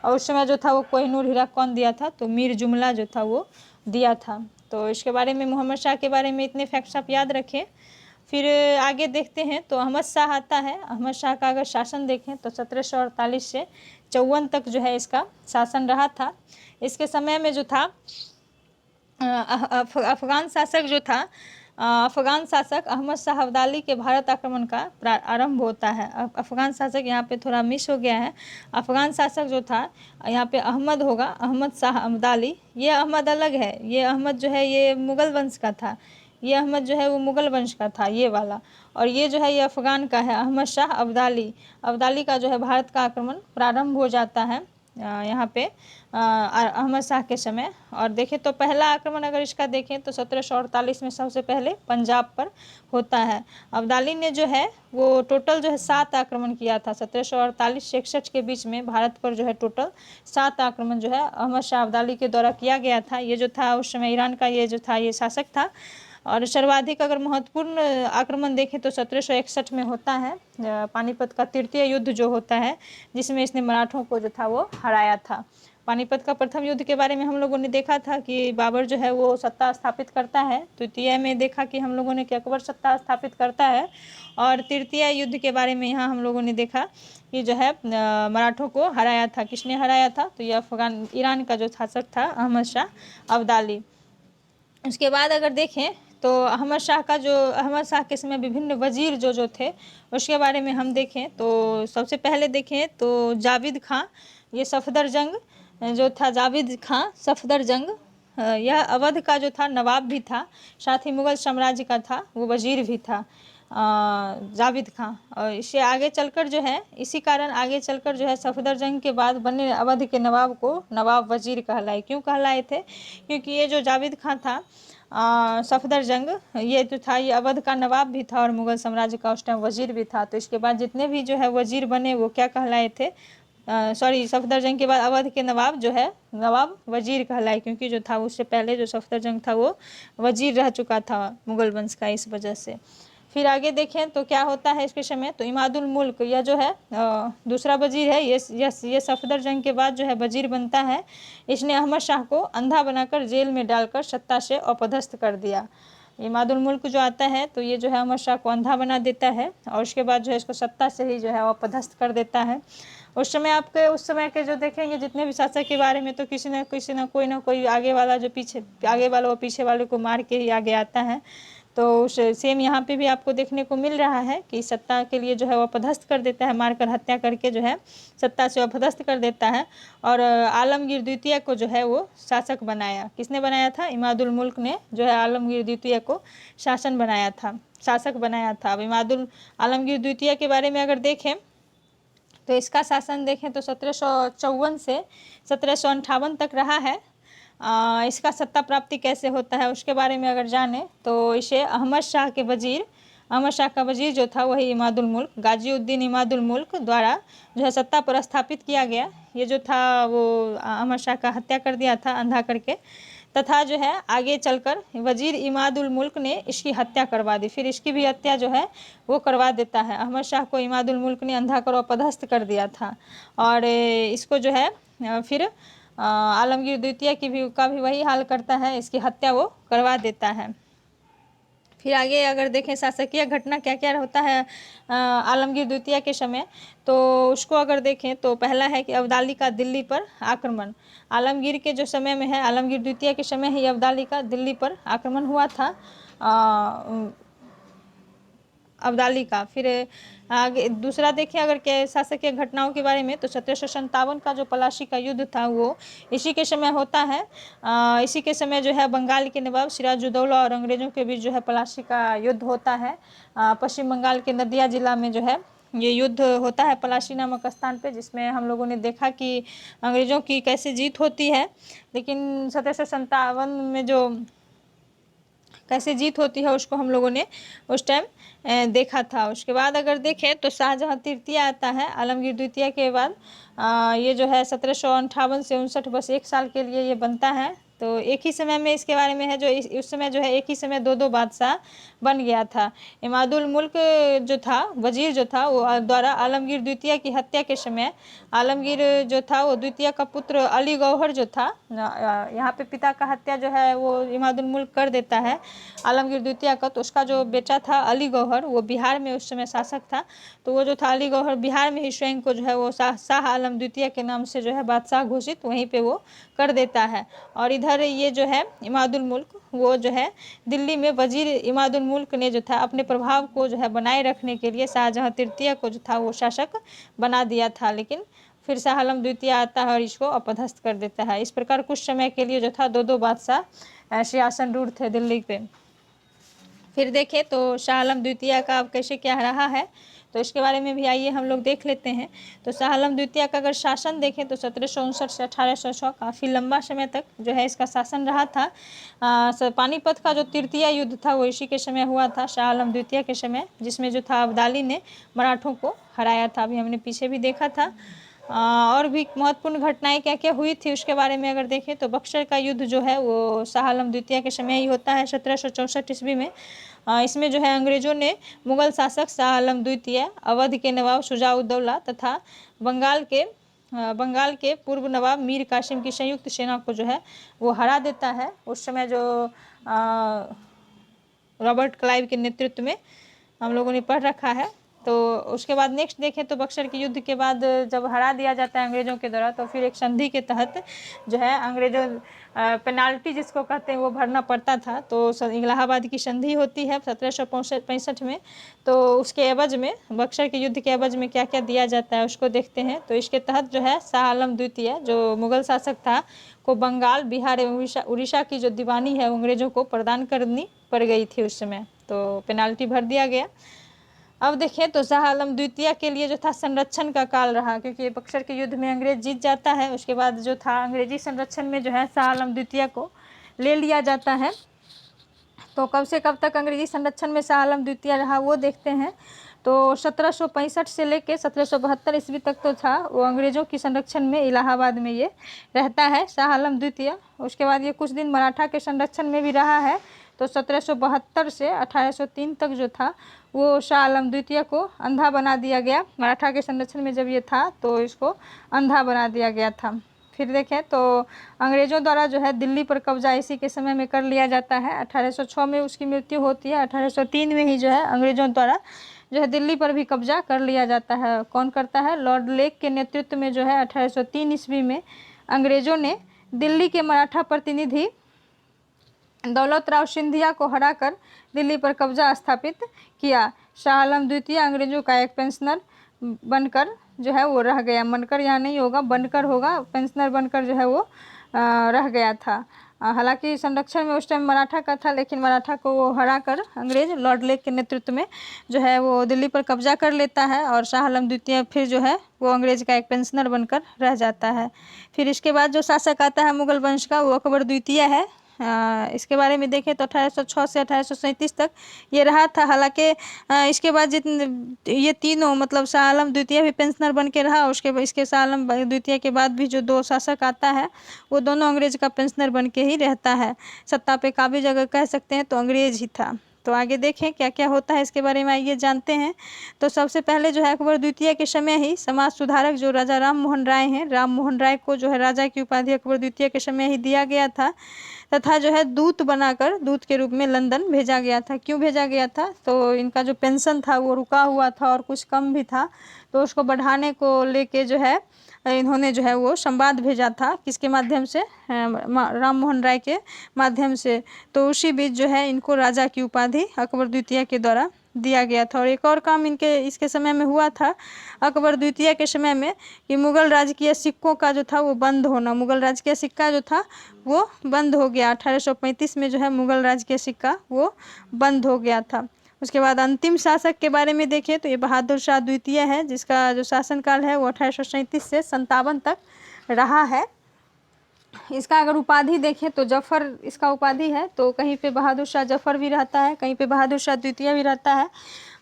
और उस समय जो था वो कोहिनूर हीरा कौन दिया था? तो मीर जुमला जो था वो दिया था। तो इसके बारे में मोहम्मद शाह के बारे में इतने फैक्ट्स आप याद रखें। फिर आगे देखते हैं तो अहमद शाह आता है। अहमद शाह का अगर शासन देखें तो 1748 से 54 तक जो है इसका शासन रहा था। इसके समय में जो था अफगान शासक जो था अफगान शासक अहमद शाह अब्दाली के भारत आक्रमण का आरंभ होता है। अफगान शासक यहाँ पे थोड़ा मिस हो गया है। अफगान शासक जो था यहाँ पे अहमद होगा, अहमद शाह अब्दाली। ये अहमद अलग है, ये अहमद जो है ये मुग़ल वंश का था, ये अहमद जो है वो मुग़ल वंश का था ये वाला। और ये जो है ये अफ़गान का है अहमद शाह अब्दाली। अब्दाली का जो है भारत का आक्रमण प्रारंभ हो जाता है यहाँ पे अहमद शाह के समय। और देखें तो पहला आक्रमण अगर इसका देखें तो 1748 में सबसे पहले पंजाब पर होता है। अब्दाली ने जो है वो टोटल जो है 7 आक्रमण किया था। 1748 से 61 के बीच में भारत पर जो है टोटल 7 आक्रमण जो है अहमद शाह अब्दाली के द्वारा किया गया था। ये जो था उस समय ईरान का ये जो था ये शासक था। और सर्वाधिक अगर महत्वपूर्ण आक्रमण देखें तो 1761 में होता है पानीपत का तृतीय युद्ध जो होता है, जिसमें इसने मराठों को जो था वो हराया था। पानीपत का प्रथम युद्ध के बारे में हम लोगों ने देखा था कि बाबर जो है वो सत्ता स्थापित करता है। तृतीय में देखा कि हम लोगों ने कि अकबर सत्ता स्थापित करता है। और तृतीय युद्ध के बारे में यहाँ हम लोगों ने देखा कि जो है मराठों को हराया था। किसने हराया था? तो ये ईरान का जो शासक था अहमद शाह अब्दाली। उसके बाद अगर देखें तो अहमद शाह के समय विभिन्न वजीर जो थे उसके बारे में हम देखें तो सबसे पहले देखें तो जावेद खां, ये सफदरजंग जो था, जावेद खां सफदरजंग, यह अवध का जो था नवाब भी था, साथ ही मुग़ल साम्राज्य का था वो वजीर भी था। जावेद खां। और इससे आगे चलकर जो है, इसी कारण आगे चलकर जो है सफदर जंग के बाद बने अवध के नवाब को नवाब वजीर कहलाए। क्यों कहलाए थे? क्योंकि ये जो जावेद खां था सफदर जंग, ये जो था ये अवध का नवाब भी था और मुगल साम्राज्य का उस टाइम वजीर भी था। तो इसके बाद जितने भी जो है वजीर बने वो क्या कहलाए थे? सॉरी, सफदर जंग के बाद अवध के नवाब जो है नवाब वजीर कहलाए, क्योंकि जो था उससे पहले जो सफदर जंग था वो वजीर रह चुका था मुगल वंश का, इस वजह से। फिर आगे देखें तो क्या होता है इसके समय, तो इमादुल मुल्क यह जो है दूसरा वजीर है, ये सफदर जंग के बाद जो है वजीर बनता है। इसने अहमद शाह को अंधा बनाकर जेल में डालकर सत्ता से अपदस्थ कर दिया। इमादुल मुल्क जो आता है तो ये जो है अहमद शाह को अंधा बना देता है और उसके बाद जो है इसको सत्ता से ही जो है अपदस्थ कर देता है। उस समय के जो देखेंगे जितने भी शासक के बारे में, तो किसी न कोई आगे वाला जो पीछे आगे वाला वो पीछे वाले को मार के ही आगे आता है। तो उस सेम यहाँ पे भी आपको देखने को मिल रहा है कि सत्ता के लिए जो है वो अपदस्थ कर देता है, मारकर हत्या करके जो है सत्ता से अपदस्थ कर देता है। और आलमगीर द्वितीय को जो है वो शासक बनाया। किसने बनाया था? इमादुल मुल्क ने जो है आलमगीर द्वितीय को शासक बनाया था। अब आलमगीर द्वितीय के बारे में अगर देखें तो इसका शासन देखें तो 1754 से 1758 तक रहा है। इसका सत्ता प्राप्ति कैसे होता है उसके बारे में अगर जाने तो इसे अहमद शाह का वजीर जो था वही इमादुल मुल्क, गाजीउद्दीन इमादुल मुल्क द्वारा जो है सत्ता पर स्थापित किया गया। ये जो था वो अहमद शाह का हत्या कर दिया था अंधा करके, तथा जो है आगे चलकर वजीर इमादुल मुल्क ने इसकी हत्या करवा दी। फिर इसकी भी हत्या जो है वो करवा देता है। अहमद शाह को इमादुल मुल्क ने अंधा कर अपदस्थ कर दिया था और इसको जो है फिर आलमगीर द्वितीय का भी वही हाल करता है, इसकी हत्या वो करवा देता है। फिर आगे अगर देखें शासकीय घटना क्या क्या होता है आलमगीर द्वितीय के समय, तो उसको अगर देखें तो पहला है कि अब्दाली का दिल्ली पर आक्रमण। आलमगीर के जो समय में है, आलमगीर द्वितीय के समय ही अब्दाली का दिल्ली पर आक्रमण हुआ था अब्दाली का। फिर आगे दूसरा देखें अगर के शासकीय घटनाओं के बारे में, तो 1757 का जो पलासी का युद्ध था वो इसी के समय होता है। इसी के समय जो है बंगाल के नवाब सिराजुद्दौला और अंग्रेज़ों के बीच जो है पलासी का युद्ध होता है। पश्चिम बंगाल के नदिया जिला में जो है ये युद्ध होता है पलासी नामक स्थान पे, जिसमें हम लोगों ने देखा कि अंग्रेज़ों की कैसे जीत होती है। लेकिन 1757 में जो कैसे जीत होती है उसको हम लोगों ने उस टाइम देखा था। उसके बाद अगर देखें तो शाहजहाँ तृतीय आता है आलमगीर द्वितीय के बाद। ये जो है 1758 से 59 बस 1 साल के लिए ये बनता है। तो एक ही समय में इसके बारे में है जो उस समय जो है एक ही समय दो बादशाह बन गया था। इमादुल मुल्क जो था वजीर जो था वो द्वारा आलमगीर द्वितीय की हत्या के समय आलमगीर जो था वो द्वितीय का पुत्र अली गौहर जो था, यहाँ पे पिता का हत्या जो है वो इमादुल मुल्क कर देता है आलमगीर द्वितीय का। तो उसका जो बेटा था अली गौहर वो बिहार में उस समय शासक था। तो वो जो था अली गौहर बिहार में ही स्वयं को जो है वो शाह आलम द्वितीय के नाम से जो है बादशाह घोषित वहीं पे वो कर देता है। और इधर ये जो है इमादुल मुल्क वो जो है दिल्ली में वजीर इमादुल मुल्क ने जो था अपने प्रभाव को जो है बनाए रखने के लिए शाहजहाँ तृतीय को जो था वो शासक बना दिया था। लेकिन फिर शाह आलम द्वितीय आता है और इसको अपदस्थ कर देता है। इस प्रकार कुछ समय के लिए जो था दो बादशाह सिंहासन रूढ़ थे दिल्ली पे। फिर देखें तो शाह आलम द्वितीय का अब कैसे क्या रहा है तो इसके बारे में भी आइए हम लोग देख लेते हैं। तो शाह आलम द्वितीय का अगर शासन देखें तो 1759 से 1806 काफ़ी लंबा समय तक जो है इसका शासन रहा था। पानीपत का जो तृतीय युद्ध था वो इसी के समय हुआ था शाह आलम द्वितीय के समय, जिसमें जो था अब्दाली ने मराठों को हराया था। अभी हमने पीछे भी देखा था। और भी महत्वपूर्ण घटनाएं क्या क्या हुई थी उसके बारे में अगर देखें तो बक्सर का युद्ध जो है वो शाह आलम द्वितीय के समय ही होता है 1764 ईस्वी में। इसमें जो है अंग्रेज़ों ने मुगल शासक शाह आलम द्वितीय, अवध के नवाब शुजाउद्दौला तथा बंगाल के पूर्व नवाब मीर कासिम की संयुक्त सेना को जो है वो हरा देता है। उस समय जो रॉबर्ट क्लाइव के नेतृत्व में हम लोगों ने पढ़ रखा है। तो उसके बाद नेक्स्ट देखें तो बक्सर के युद्ध के बाद जब हरा दिया जाता है अंग्रेज़ों के द्वारा, तो फिर एक संधि के तहत जो है अंग्रेज़ों पेनाल्टी जिसको कहते हैं वो भरना पड़ता था। तो इलाहाबाद की संधि होती है 1765 में। तो उसके एवज में बक्सर के युद्ध के एवज में क्या क्या दिया जाता है उसको देखते हैं। तो इसके तहत जो है शाह आलम द्वितीय जो मुगल शासक था को बंगाल, बिहार एवं उड़ीसा की जो दीवानी है अंग्रेज़ों को प्रदान करनी पड़ गई थी उस समय। तो पेनाल्टी भर दिया गया। अब देखें तो शाह आलम द्वितीय के लिए जो था संरक्षण का काल रहा, क्योंकि बक्सर के युद्ध में अंग्रेज जीत जाता है। उसके बाद जो था अंग्रेजी संरक्षण में जो है शाह आलम द्वितीय को ले लिया जाता है। तो कब से कब तक अंग्रेजी संरक्षण में शाह आलम द्वितीय रहा वो देखते हैं। तो 1765 से लेके 1772 ईस्वी तक तो था वो अंग्रेज़ों की संरक्षण में, इलाहाबाद में ये रहता है शाह आलम द्वितीय। उसके बाद ये कुछ दिन मराठा के संरक्षण में भी रहा है। तो 1772 से 1803 तक जो था वो शाह आलम द्वितीय को अंधा बना दिया गया। मराठा के संरक्षण में जब ये था तो इसको अंधा बना दिया गया था। फिर देखें तो अंग्रेज़ों द्वारा जो है दिल्ली पर कब्जा इसी के समय में कर लिया जाता है। 1806 में उसकी मृत्यु होती है। 1803 में ही जो है अंग्रेज़ों द्वारा जो है दिल्ली पर भी कब्जा कर लिया जाता है। कौन करता है? लॉर्ड लेक के नेतृत्व में जो है 1803 ईस्वी में अंग्रेज़ों ने दिल्ली के मराठा प्रतिनिधि दौलत राव सिंधिया को हराकर दिल्ली पर कब्जा स्थापित किया। शाह आलम द्वितीय अंग्रेज़ों का एक पेंशनर बनकर जो है वो रह गया। बनकर यहाँ नहीं होगा, बनकर होगा, पेंशनर बनकर जो है वो रह गया था। हालांकि संरक्षण में उस टाइम मराठा का था, लेकिन मराठा को वो हराकर अंग्रेज लॉर्ड लेक के नेतृत्व में जो है वो दिल्ली पर कब्जा कर लेता है। और शाह आलम द्वितीय फिर जो है वो अंग्रेज का एक पेंशनर बनकर रह जाता है। फिर इसके बाद जो शासक आता है मुगल वंश का वो अकबर द्वितीय है। इसके बारे में देखें तो 1806 से 1837 तक ये रहा था। हालांकि इसके बाद जितने ये तीनों मतलब शाह आलम द्वितीय भी पेंशनर बन के रहा। इसके शाह आलम द्वितीय के बाद भी जो दो शासक आता है वो दोनों अंग्रेज का पेंशनर बन के ही रहता है। सत्ता पे काबिज अगर कह सकते हैं तो अंग्रेज ही था। तो आगे देखें क्या क्या होता है इसके बारे में आइए जानते हैं। तो सबसे पहले जो है अकबर द्वितीय के समय ही समाज सुधारक जो राजा राम मोहन राय हैं, राम मोहन राय को जो है राजा की उपाधि अकबर द्वितीय के समय ही दिया गया था तथा जो है दूत बनाकर दूत के रूप में लंदन भेजा गया था। क्यों भेजा गया था? तो इनका जो पेंशन था वो रुका हुआ था और कुछ कम भी था, तो उसको बढ़ाने को लेके जो है इन्होंने जो है वो संवाद भेजा था। किसके माध्यम से? राम मोहन राय के माध्यम से। तो उसी बीच जो है इनको राजा की उपाधि अकबर द्वितीय के द्वारा दिया गया था। और एक और काम इसके समय में हुआ था अकबर द्वितीय के समय में कि मुगल राज के सिक्कों का जो था वो बंद होना। मुगल राज के सिक्का जो था वो बंद हो गया। 1835 में जो है मुगल राज के सिक्का वो बंद हो गया था। उसके बाद अंतिम शासक के बारे में देखें तो ये बहादुर शाह द्वितीय है, जिसका जो शासनकाल है वो 1837 से 57 तक रहा है। इसका अगर उपाधि देखें तो जफर इसका उपाधि है। तो कहीं पे बहादुर शाह जफर भी रहता है, कहीं पे बहादुर शाह द्वितीय भी रहता है।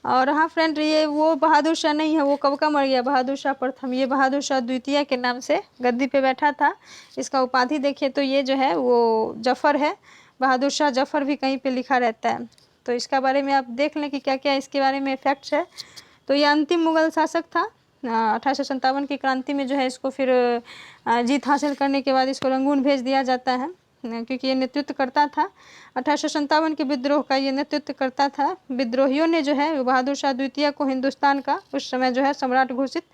और हाँ फ्रेंड, ये वो बहादुर शाह नहीं है, वो कब का मर गया, बहादुर शाह प्रथम। ये बहादुर शाह द्वितीय के नाम से गद्दी पे बैठा था। इसका उपाधि देखिए तो ये जो है वो जफर है। बहादुर शाह जफर भी कहीं पे लिखा रहता है। तो इसका बारे में आप देख लें कि क्या क्या इसके बारे में फैक्ट्स है। तो ये अंतिम मुगल शासक था। 1857 की क्रांति में जो है इसको फिर जीत हासिल करने के बाद इसको रंगून भेज दिया जाता है, क्योंकि ये नेतृत्व करता था 1857 के विद्रोह का। ये नेतृत्व करता था। विद्रोहियों ने जो है बहादुर शाह द्वितीय को हिंदुस्तान का उस समय जो है सम्राट घोषित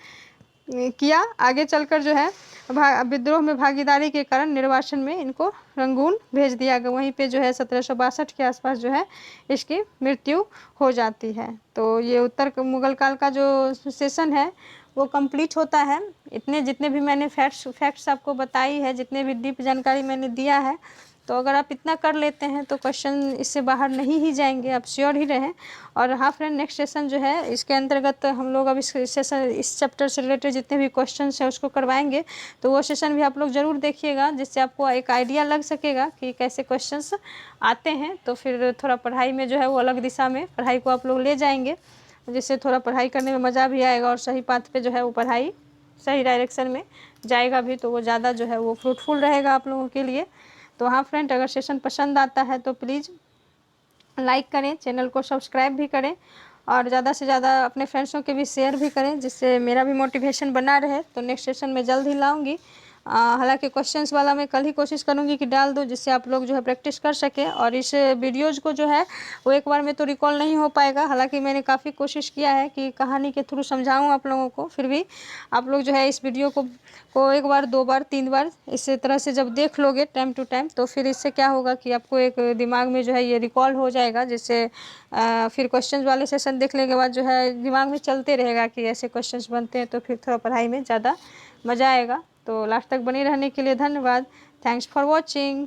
किया। आगे चलकर जो है विद्रोह में भागीदारी के कारण निर्वासन में इनको रंगून भेज दिया गया। वहीं पे जो है 1762 के आसपास जो है इसकी मृत्यु हो जाती है। तो ये उत्तर मुगल काल का जो सेशन है वो कंप्लीट होता है। इतने जितने भी मैंने फैक्ट्स आपको बताई है, जितने भी डीप जानकारी मैंने दिया है, तो अगर आप इतना कर लेते हैं तो क्वेश्चन इससे बाहर नहीं ही जाएंगे, आप श्योर ही रहें। और हाँ फ्रेंड, नेक्स्ट सेशन जो है इसके अंतर्गत हम लोग अब इस चैप्टर से रिलेटेड जितने भी क्वेश्चन है उसको करवाएंगे। तो वो सेशन भी आप लोग ज़रूर देखिएगा, जिससे आपको एक आइडिया लग सकेगा कि कैसे क्वेश्चंस आते हैं। तो फिर थोड़ा पढ़ाई में जो है वो अलग दिशा में पढ़ाई को आप लोग ले जाएंगे, जिससे थोड़ा पढ़ाई करने में मज़ा भी आएगा और सही पाथ पे जो है वो पढ़ाई सही डायरेक्शन में जाएगा भी, तो वो ज़्यादा जो है वो फ्रूटफुल रहेगा आप लोगों के लिए। तो हाँ फ्रेंड, अगर सेशन पसंद आता है तो प्लीज़ लाइक करें, चैनल को सब्सक्राइब भी करें और ज़्यादा से ज़्यादा अपने फ्रेंड्सों के भी शेयर भी करें, जिससे मेरा भी मोटिवेशन बना रहे। तो नेक्स्ट सेशन में जल्द ही लाऊंगी। हालांकि क्वेश्चंस वाला मैं कल ही कोशिश करूंगी कि डाल दूं, जिससे आप लोग जो है प्रैक्टिस कर सकें। और इस वीडियोज़ को जो है वो एक बार में तो रिकॉल नहीं हो पाएगा। हालांकि मैंने काफ़ी कोशिश किया है कि कहानी के थ्रू समझाऊं आप लोगों को, फिर भी आप लोग जो है इस वीडियो को एक बार, दो बार, तीन बार इस तरह से जब देख लोगे टाइम टू टाइम, तो फिर इससे क्या होगा कि आपको एक दिमाग में जो है ये रिकॉल हो जाएगा, जिससे फिर क्वेश्चन वाले सेशन देखने के बाद जो है दिमाग में चलते रहेगा कि ऐसे क्वेश्चन बनते हैं, तो फिर थोड़ा पढ़ाई में ज़्यादा मज़ा आएगा। तो लास्ट तक बने रहने के लिए धन्यवाद। Thanks for watching.